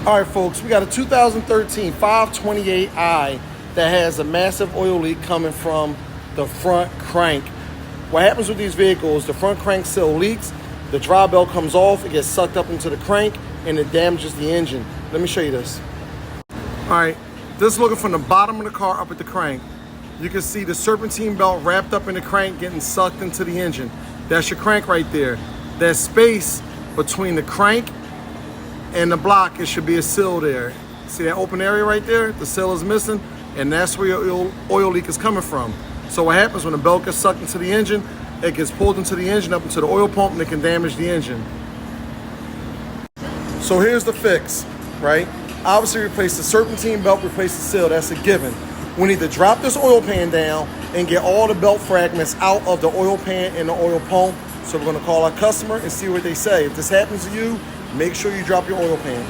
All right, folks, we got a 2013 528i that has a massive oil leak coming from the front crank. What happens with these vehicles, the front crank seal leaks, the dry belt comes off, it gets sucked up into the crank, and it damages the engine. Let me show you this. All right, this is looking from the bottom of the car up at the crank. You can see the serpentine belt wrapped up in the crank getting sucked into the engine. That's your crank right there. That space between the crank and the block, it should be a seal there. See that open area right there? The seal is missing, and that's where your oil leak is coming from. So what happens when the belt gets sucked into the engine, it gets pulled into the engine, up into the oil pump, and it can damage the engine. So here's the fix, right? Obviously replace the serpentine belt, replace the seal, that's a given. We need to drop this oil pan down and get all the belt fragments out of the oil pan and the oil pump. So we're gonna call our customer and see what they say. If this happens to you, make sure you drop your oil pan.